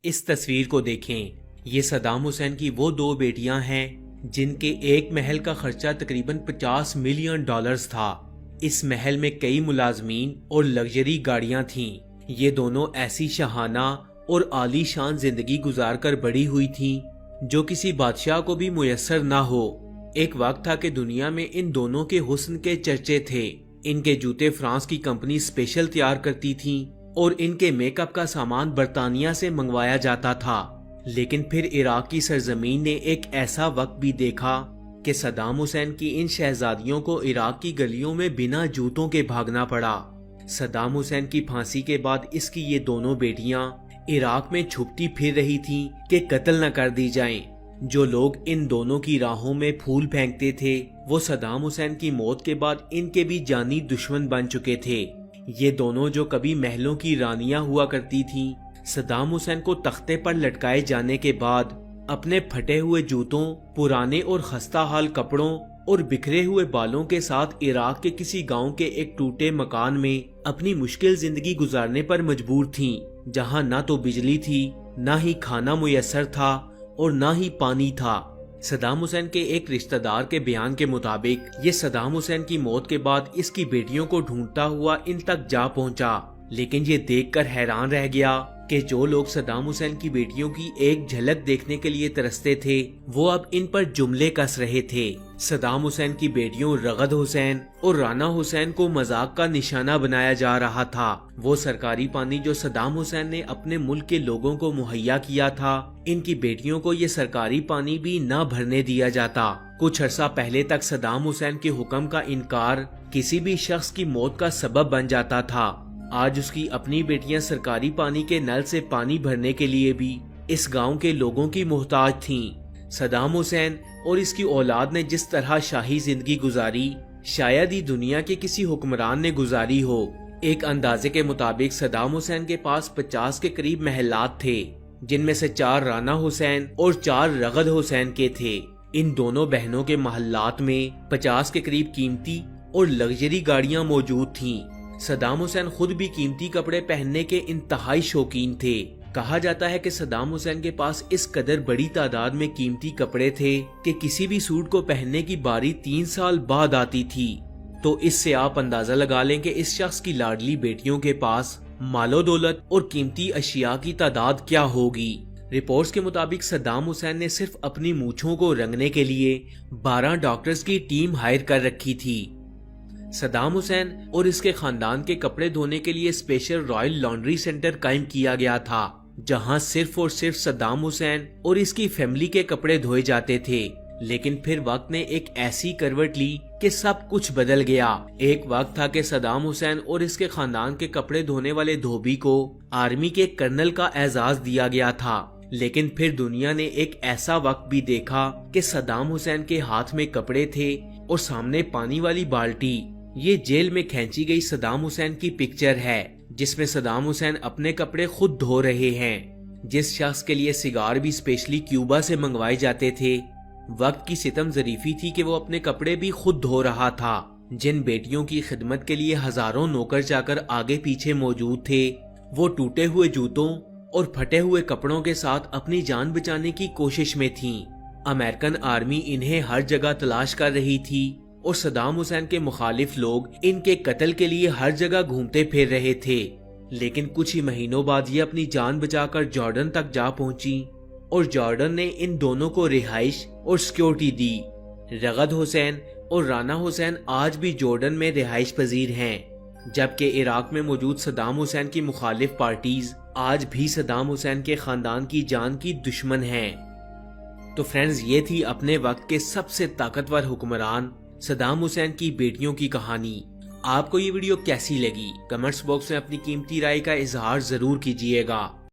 اس تصویر کو دیکھیں، یہ صدام حسین کی وہ دو بیٹیاں ہیں جن کے ایک محل کا خرچہ تقریباً $50 ملین تھا۔ اس محل میں کئی ملازمین اور لگژری گاڑیاں تھیں۔ یہ دونوں ایسی شاہانہ اور عالی شان زندگی گزار کر بڑی ہوئی تھیں جو کسی بادشاہ کو بھی میسر نہ ہو۔ ایک وقت تھا کہ دنیا میں ان دونوں کے حسن کے چرچے تھے۔ ان کے جوتے فرانس کی کمپنی اسپیشل تیار کرتی تھیں اور ان کے میک اپ کا سامان برطانیہ سے منگوایا جاتا تھا۔ لیکن پھر عراق کی سرزمین نے ایک ایسا وقت بھی دیکھا کہ صدام حسین کی ان شہزادیوں کو عراق کی گلیوں میں بنا جوتوں کے بھاگنا پڑا۔ صدام حسین کی پھانسی کے بعد اس کی یہ دونوں بیٹیاں عراق میں چھپتی پھر رہی تھیں کہ قتل نہ کر دی جائیں۔ جو لوگ ان دونوں کی راہوں میں پھول پھینکتے تھے وہ صدام حسین کی موت کے بعد ان کے بھی جانی دشمن بن چکے تھے۔ یہ دونوں جو کبھی محلوں کی رانیاں ہوا کرتی تھیں، صدام حسین کو تختے پر لٹکائے جانے کے بعد اپنے پھٹے ہوئے جوتوں، پرانے اور خستہ حال کپڑوں اور بکھرے ہوئے بالوں کے ساتھ عراق کے کسی گاؤں کے ایک ٹوٹے مکان میں اپنی مشکل زندگی گزارنے پر مجبور تھیں، جہاں نہ تو بجلی تھی، نہ ہی کھانا میسر تھا اور نہ ہی پانی تھا۔ صدام حسین کے ایک رشتہ دار کے بیان کے مطابق یہ صدام حسین کی موت کے بعد اس کی بیٹیوں کو ڈھونڈتا ہوا ان تک جا پہنچا، لیکن یہ دیکھ کر حیران رہ گیا کہ جو لوگ صدام حسین کی بیٹیوں کی ایک جھلک دیکھنے کے لیے ترستے تھے وہ اب ان پر جملے کس رہے تھے۔ صدام حسین کی بیٹیوں رغد حسین اور رانا حسین کو مذاق کا نشانہ بنایا جا رہا تھا۔ وہ سرکاری پانی جو صدام حسین نے اپنے ملک کے لوگوں کو مہیا کیا تھا، ان کی بیٹیوں کو یہ سرکاری پانی بھی نہ بھرنے دیا جاتا۔ کچھ عرصہ پہلے تک صدام حسین کے حکم کا انکار کسی بھی شخص کی موت کا سبب بن جاتا تھا۔ آج اس کی اپنی بیٹیاں سرکاری پانی کے نل سے پانی بھرنے کے لیے بھی اس گاؤں کے لوگوں کی محتاج تھیں۔ صدام حسین اور اس کی اولاد نے جس طرح شاہی زندگی گزاری شاید ہی دنیا کے کسی حکمران نے گزاری ہو۔ ایک اندازے کے مطابق صدام حسین کے پاس 50 کے قریب محلات تھے، جن میں سے 4 رانا حسین اور 4 رغد حسین کے تھے۔ ان دونوں بہنوں کے محلات میں 50 کے قریب قیمتی اور لگژری گاڑیاں موجود تھیں۔ صدام حسین خود بھی قیمتی کپڑے پہننے کے انتہائی شوقین تھے۔ کہا جاتا ہے کہ صدام حسین کے پاس اس قدر بڑی تعداد میں قیمتی کپڑے تھے کہ کسی بھی سوٹ کو پہننے کی باری 3 سال بعد آتی تھی۔ تو اس سے آپ اندازہ لگا لیں کہ اس شخص کی لاڈلی بیٹیوں کے پاس مال و دولت اور قیمتی اشیاء کی تعداد کیا ہوگی۔ رپورٹس کے مطابق صدام حسین نے صرف اپنی مونچھوں کو رنگنے کے لیے 12 ڈاکٹرز کی ٹیم ہائر کر رکھی تھی۔ صدام حسین اور اس کے خاندان کے کپڑے دھونے کے لیے اسپیشل رائل لانڈری سینٹر قائم کیا گیا تھا، جہاں صرف اور صرف صدام حسین اور اس کی فیملی کے کپڑے دھوئے جاتے تھے۔ لیکن پھر وقت نے ایک ایسی کروٹ لی کہ سب کچھ بدل گیا۔ ایک وقت تھا کہ صدام حسین اور اس کے خاندان کے کپڑے دھونے والے دھوبی کو آرمی کے کرنل کا اعزاز دیا گیا تھا۔ لیکن پھر دنیا نے ایک ایسا وقت بھی دیکھا کہ صدام حسین کے ہاتھ میں کپڑے تھے اور سامنے پانی والی بالٹی۔ یہ جیل میں کھینچی گئی صدام حسین کی پکچر ہے، جس میں صدام حسین اپنے کپڑے خود دھو رہے ہیں۔ جس شخص کے لیے سگار بھی اسپیشلی کیوبا سے منگوائے جاتے تھے، وقت کی ستم ظریفی تھی کہ وہ اپنے کپڑے بھی خود دھو رہا تھا۔ جن بیٹیوں کی خدمت کے لیے ہزاروں نوکر جا کر آگے پیچھے موجود تھے، وہ ٹوٹے ہوئے جوتوں اور پھٹے ہوئے کپڑوں کے ساتھ اپنی جان بچانے کی کوشش میں تھیں۔ امریکن آرمی انہیں ہر جگہ تلاش کر رہی تھی اور صدام حسین کے مخالف لوگ ان کے قتل کے لیے ہر جگہ گھومتے پھر رہے تھے۔ لیکن کچھ ہی مہینوں بعد یہ اپنی جان بچا کر جارڈن تک جا پہنچی اور جارڈن نے ان دونوں کو رہائش اور سیکیورٹی دی۔ رغد حسین اور رانا حسین آج بھی جارڈن میں رہائش پذیر ہیں، جبکہ عراق میں موجود صدام حسین کی مخالف پارٹیز آج بھی صدام حسین کے خاندان کی جان کی دشمن ہیں۔ تو فرینڈز، یہ تھی اپنے وقت کے سب سے طاقتور حکمران صدام حسین کی بیٹیوں کی کہانی۔ آپ کو یہ ویڈیو کیسی لگی؟ کمنٹس باکس میں اپنی قیمتی رائے کا اظہار ضرور کیجیے گا۔